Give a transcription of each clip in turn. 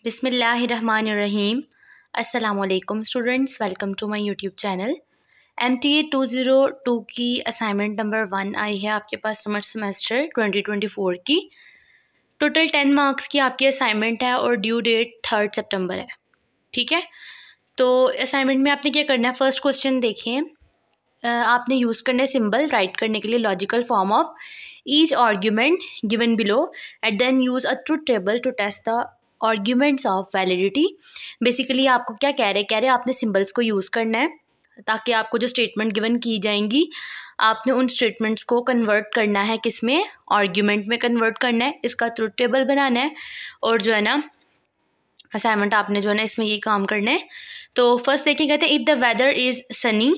बिस्मिल्लाहिर्रहमानिर्रहीम। अस्सलामुअलैकुम students, welcome to my YouTube channel. MTA 202 की असाइनमेंट नंबर 1 आई है आपके पास समर सेमेस्टर 2024 की। टोटल 10 मार्क्स की आपकी असाइनमेंट है और ड्यू डेट 3 सितंबर है। ठीक है, तो असाइनमेंट में आपने क्या करना है, फर्स्ट क्वेश्चन देखें। आपने यूज़ करना है सिंबल राइट करने के लिए logical form of each argument given below and then use a truth table to test the arguments of validity. Basically आपको क्या कह रहे आपने सिंबल्स को यूज़ करना है ताकि आपको जो स्टेटमेंट गिवन की जाएंगी आपने उन स्टेटमेंट्स को कन्वर्ट करना है, किस में, आर्ग्यूमेंट में कन्वर्ट करना है, इसका ट्रुथ टेबल बनाना है और जो है ना असाइनमेंट आपने जो है ना इसमें ये काम करना है। तो फर्स्ट देखिए, कहते हैं if the weather is sunny,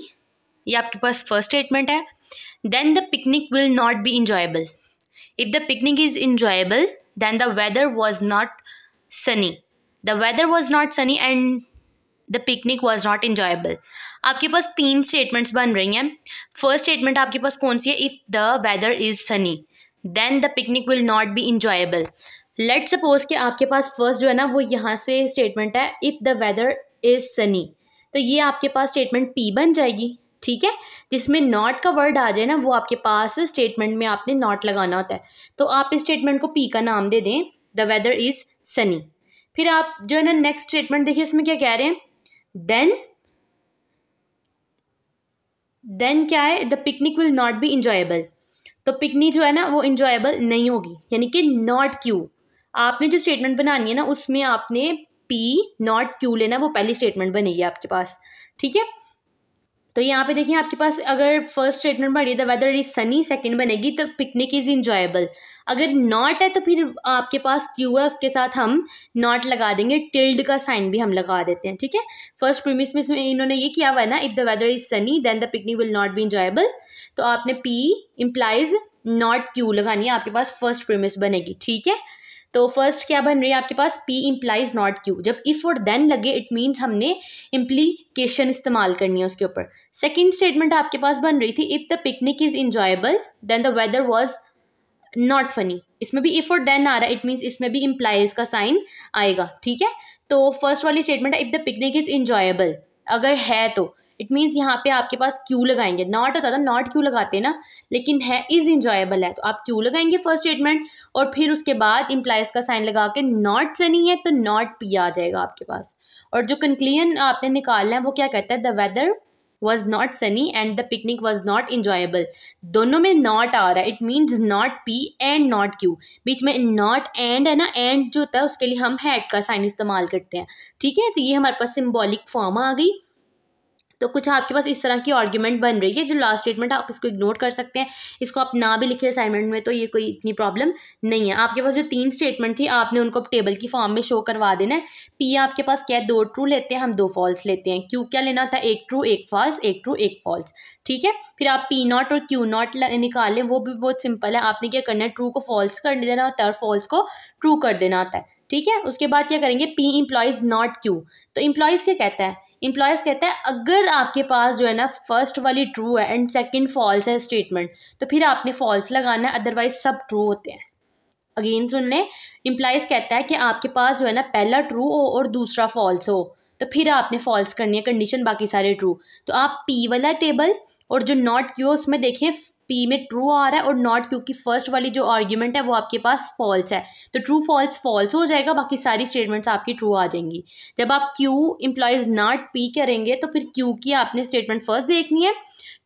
ये आपके पास फर्स्ट स्टेटमेंट है। Then the picnic will not be enjoyable. If the picnic is enjoyable then the weather was not sunny. The weather was not sunny and the picnic was not enjoyable. आपके पास 3 statements बन रही हैं। First statement आपके पास कौन सी है, if the weather is sunny then the picnic will not be enjoyable. Let suppose कि आपके पास फर्स्ट जो है ना वो यहाँ से स्टेटमेंट है if the weather is sunny, तो ये आपके पास स्टेटमेंट पी बन जाएगी। ठीक है, जिसमें नॉट का वर्ड आ जाए ना वो आपके पास स्टेटमेंट में आपने नॉट लगाना होता है। तो आप इस स्टेटमेंट को पी का नाम दे दें, द वेदर इज़ सनी। फिर आप जो है ना नेक्स्ट स्टेटमेंट देखिए, इसमें क्या कह रहे हैं, देन क्या है, the picnic will not be enjoyable. तो पिकनिक जो है ना वो इंजॉयबल नहीं होगी, यानी कि नॉट क्यू। आपने जो स्टेटमेंट बनानी है ना उसमें आपने पी नॉट क्यू लेना, वो पहली स्टेटमेंट बनेगी आपके पास। ठीक है, तो यहाँ पे देखिए आपके पास अगर फर्स्ट स्टेटमेंट बनी the weather is sunny, second बनेगी तो पिकनिक इज इंजॉयबल। अगर नॉट है तो फिर आपके पास क्यू है, उसके साथ हम नॉट लगा देंगे, टिल्ड का साइन भी हम लगा देते हैं। ठीक है, फर्स्ट प्रीमिस में इन्होंने ये किया हुआ है ना, if the weather is sunny then the picnic will not be enjoyable, तो आपने पी इम्प्लाइज नॉट क्यू लगानी है, आपके पास फर्स्ट प्रीमिस बनेगी। ठीक है, तो फर्स्ट क्या बन रही है आपके पास, पी इम्प्लाइज नॉट क्यू। जब इफ और देन लगे इट मीन्स हमने इम्प्लीकेशन इस्तेमाल करनी है उसके ऊपर। सेकेंड स्टेटमेंट आपके पास बन रही थी if the picnic is enjoyable then the weather was not funny. इसमें भी इफ और देन आ रहा है, इट मीन्स इसमें भी इम्प्लाइज का साइन आएगा। ठीक है, तो फर्स्ट वाली स्टेटमेंट है if the picnic is enjoyable, अगर है तो इट मीन्स यहाँ पे आपके पास क्यू लगाएंगे। नॉट होता था नॉट क्यू लगाते हैं ना, लेकिन है इज इंजॉयबल है तो आप क्यू लगाएंगे फर्स्ट स्टेटमेंट, और फिर उसके बाद इम्प्लाइज का साइन लगा के नॉट सनी है तो नॉट पी आ जाएगा आपके पास। और जो कंक्लूजन आपने निकालना है वो क्या कहता है, the weather was not sunny and the picnic was not enjoyable. दोनों में नॉट आ रहा है, it means not P and not Q. बीच में नॉट एंड है ना, एंड जो होता है उसके लिए हम हैड का साइन इस्तेमाल करते हैं। ठीक है, तो ये हमारे पास सिंबॉलिक फॉर्म आ गई। तो कुछ आपके पास इस तरह की आर्ग्यूमेंट बन रही है। जो लास्ट स्टेटमेंट आप इसको इग्नोर कर सकते हैं, इसको आप ना भी लिखे असाइनमेंट में तो ये कोई इतनी प्रॉब्लम नहीं है। आपके पास जो 3 स्टेटमेंट थी आपने उनको टेबल की फॉर्म में शो करवा देना है। पी आपके पास क्या है, 2 ट्रू लेते हैं हम, 2 फॉल्स लेते हैं। क्यू क्या लेना था, 1 ट्रू 1 फॉल्स, 1 ट्रू 1 फॉल्स। ठीक है, फिर आप पी नॉट और क्यू नॉट निकाल लें, वो भी बहुत सिंपल है। आपने क्या करना है, ट्रू को फॉल्स कर देना होता है और फॉल्स को ट्रू कर देना होता है। ठीक है, उसके बाद क्या करेंगे, पी इम्प्लॉइज नॉट क्यू। तो इम्प्लॉइज क्या कहता है, इम्प्लॉयज़ कहता है अगर आपके पास जो है ना फर्स्ट वाली ट्रू है एंड सेकंड फॉल्स है स्टेटमेंट, तो फिर आपने फॉल्स लगाना है, अदरवाइज सब ट्रू होते हैं। अगेन सुन लें, इम्प्लॉयज़ कहता है कि आपके पास जो है ना पहला ट्रू हो और दूसरा फॉल्स हो तो फिर आपने फॉल्स करनी है कंडीशन, बाकी सारे ट्रू। तो आप पी वाला टेबल और जो नॉट क्यू उसमें देखें पी में ट्रू आ रहा है और नॉट क्यू की फर्स्ट वाली जो आर्ग्यूमेंट है वो आपके पास फॉल्स है, तो ट्रू फॉल्स फॉल्स हो जाएगा, बाकी सारी स्टेटमेंट्स आपकी ट्रू आ जाएंगी। जब आप क्यू इम्प्लॉइज नॉट पी करेंगे तो फिर क्यू की आपने स्टेटमेंट फर्स्ट देखनी है,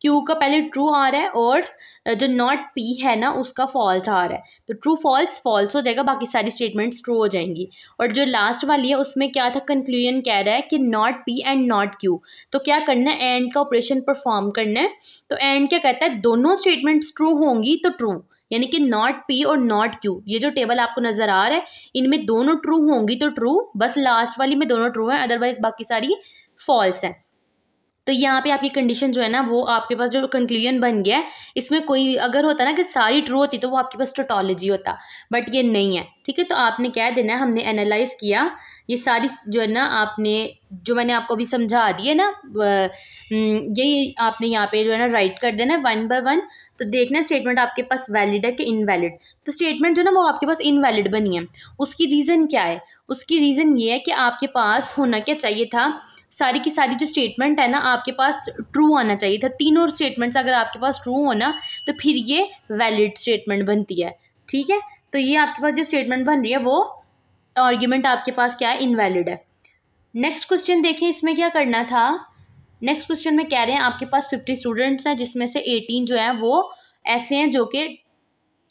क्यू का पहले ट्रू आ रहा है और जो नॉट पी है ना उसका फॉल्स आ रहा है, तो ट्रू फॉल्स फॉल्स हो जाएगा, बाकी सारी स्टेटमेंट्स ट्रू हो जाएंगी। और जो लास्ट वाली है उसमें क्या था, कंक्लूजन कह रहा है कि not P and not Q, तो क्या करना है, एंड का ऑपरेशन परफॉर्म करना है। तो एंड क्या कहता है, दोनों स्टेटमेंट्स ट्रू होंगी तो ट्रू, यानी कि नॉट पी और नॉट क्यू, ये जो टेबल आपको नजर आ रहा है इनमें दोनों ट्रू होंगी तो ट्रू, बस लास्ट वाली में दोनों ट्रू हैं, अदरवाइज बाकी सारी फॉल्स हैं। तो यहाँ पे आपकी कंडीशन जो है ना, वो आपके पास जो कंक्लूजन बन गया है, इसमें कोई अगर होता ना कि सारी ट्रू होती तो वो आपके पास टोटोलॉजी होता, बट ये नहीं है। ठीक है, तो आपने क्या देना है, हमने एनालाइज किया ये सारी जो है ना, आपने जो मैंने आपको अभी समझा दी है ना, यही आपने यहाँ पे जो है ना राइट कर देना 1 by 1। तो देखना स्टेटमेंट आपके पास वैलिड है कि इनवैलिड। तो स्टेटमेंट जो ना वो आपके पास इनवैलिड बनी है, उसकी रीज़न क्या है? उसकी रीज़न ये है कि आपके पास होना क्या चाहिए था, सारी की सारी जो स्टेटमेंट है ना आपके पास ट्रू आना चाहिए था। तीनों स्टेटमेंट्स अगर आपके पास ट्रू हो ना, तो फिर ये वैलिड स्टेटमेंट बनती है। ठीक है, तो ये आपके पास जो स्टेटमेंट बन रही है वो आर्ग्यूमेंट आपके पास क्या है, इनवैलिड है। नेक्स्ट क्वेश्चन देखें, इसमें क्या करना था। नेक्स्ट क्वेश्चन में कह रहे हैं आपके पास 50 स्टूडेंट्स हैं, जिसमें से 18 जो हैं वो ऐसे हैं जो कि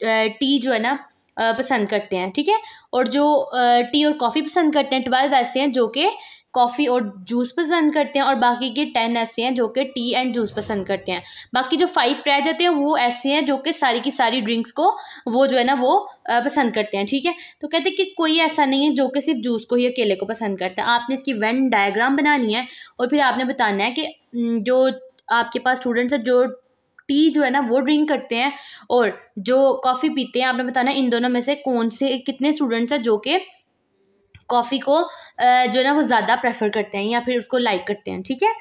टी जो है ना पसंद करते हैं। ठीक है, और जो टी और कॉफ़ी पसंद करते हैं 12 ऐसे हैं जो कि कॉफ़ी और जूस पसंद करते हैं, और बाकी के 10 ऐसे हैं जो कि टी एंड जूस पसंद करते हैं। बाकी जो 5 रह जाते हैं वो ऐसे हैं जो कि सारी की सारी ड्रिंक्स को वो जो है ना वो पसंद करते हैं। ठीक है, तो कहते हैं कि कोई ऐसा नहीं है जो कि सिर्फ जूस को ही अकेले को पसंद करता है। आपने इसकी वेन डायग्राम बनानी है और फिर आपने बताना है कि जो आपके पास स्टूडेंट्स हैं जो टी जो है ना वो ड्रिंक करते हैं और जो कॉफ़ी पीते हैं, आपने बताना है इन दोनों में से कौन से कितने स्टूडेंट्स हैं जो कि कॉफ़ी को जो है ना वो ज़्यादा प्रेफर करते हैं या फिर उसको लाइक करते हैं। ठीक है,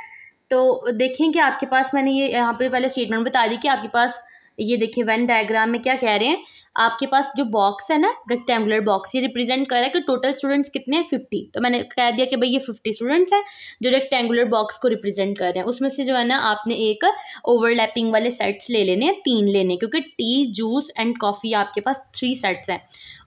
तो देखें कि आपके पास मैंने ये यहाँ पे पहले स्टेटमेंट बता दी कि आपके पास ये देखिए वेन डायग्राम में क्या कह रहे हैं, आपके पास जो बॉक्स है ना रेक्टेंगुलर बॉक्स, ये रिप्रेजेंट कर रहा है कि टोटल स्टूडेंट्स कितने हैं 50। तो मैंने कह दिया कि भाई ये 50 स्टूडेंट्स हैं जो रेक्टेंगुलर बॉक्स को रिप्रेजेंट कर रहे हैं। उसमें से जो है ना आपने एक ओवरलैपिंग वाले सेट्स ले लेने हैं, 3 लेने, क्योंकि टी जूस एंड कॉफ़ी आपके पास 3 सेट्स हैं।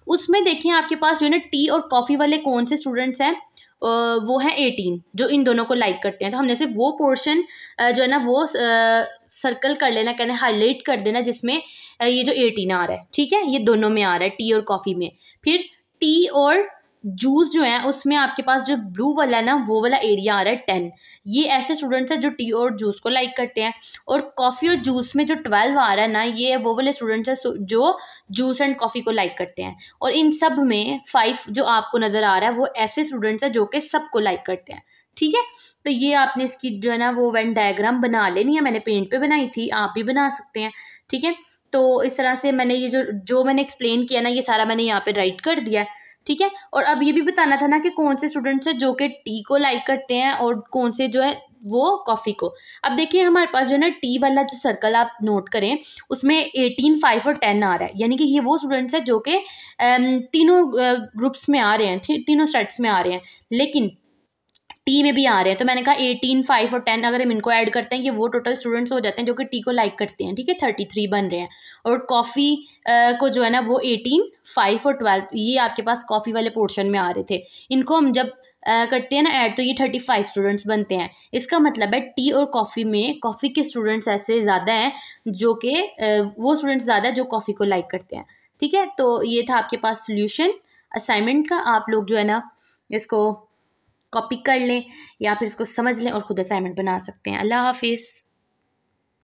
उसमें देखें आपके पास जो है ना टी और कॉफ़ी वाले कौन से स्टूडेंट्स हैं, वो है 18 जो इन दोनों को लाइक करते हैं। तो हमने सिर्फ वो पोर्शन जो है ना वो सर्कल कर लेना, कहना हाईलाइट कर देना जिसमें ये जो 18 आ रहा है। ठीक है, ये दोनों में आ रहा है, टी और कॉफ़ी में। फिर टी और जूस जो है उसमें आपके पास जो ब्लू वाला है ना वो वाला एरिया आ रहा है 10। ये ऐसे स्टूडेंट्स हैं जो टी और जूस को लाइक करते हैं। और कॉफ़ी और जूस में जो 12 आ रहा है ना, ये वो वाले स्टूडेंट्स हैं जो जूस एंड कॉफ़ी को लाइक करते हैं। और इन सब में 5 जो आपको नज़र आ रहा है वो ऐसे स्टूडेंट्स हैं जो कि सबको लाइक करते हैं। ठीक है, तो ये आपने इसकी जो है ना वो वेन डायग्राम बना लेनी है। मैंने पेंट पे बनाई थी, आप भी बना सकते हैं। ठीक है, तो इस तरह से मैंने ये जो मैंने एक्सप्लेन किया ना ये सारा मैंने यहाँ पे राइट कर दिया है। ठीक है, और अब ये भी बताना था ना कि कौन से स्टूडेंट्स हैं जो कि टी को लाइक करते हैं और कौन से जो है वो कॉफ़ी को। अब देखिए हमारे पास जो है ना टी वाला जो सर्कल आप नोट करें उसमें 18, 5 और 10 आ रहा है, यानी कि ये वो स्टूडेंट्स हैं जो कि तीनों ग्रुप्स में आ रहे हैं, तीनों सेट्स में आ रहे हैं, लेकिन टी में भी आ रहे हैं। तो मैंने कहा 18, 5 और 10 अगर हम इनको ऐड करते हैं ये वो टोटल स्टूडेंट्स हो जाते हैं जो कि टी को लाइक करते हैं। ठीक है, 33 बन रहे हैं। और कॉफ़ी को जो है ना वो 18, 5 और 12 ये आपके पास कॉफ़ी वाले पोर्शन में आ रहे थे। इनको हम जब करते हैं ना ऐड तो ये 35 स्टूडेंट्स बनते हैं। इसका मतलब है टी और कॉफ़ी में कॉफ़ी के स्टूडेंट्स ऐसे ज़्यादा हैं जो कि वो स्टूडेंट्स ज़्यादा है जो कॉफ़ी को लाइक करते हैं। ठीक है, तो ये था आपके पास सोल्यूशन असाइनमेंट का। आप लोग जो है ना इसको कॉपी कर लें या फिर इसको समझ लें और खुद असाइनमेंट बना सकते हैं। अल्लाह हाफिज़।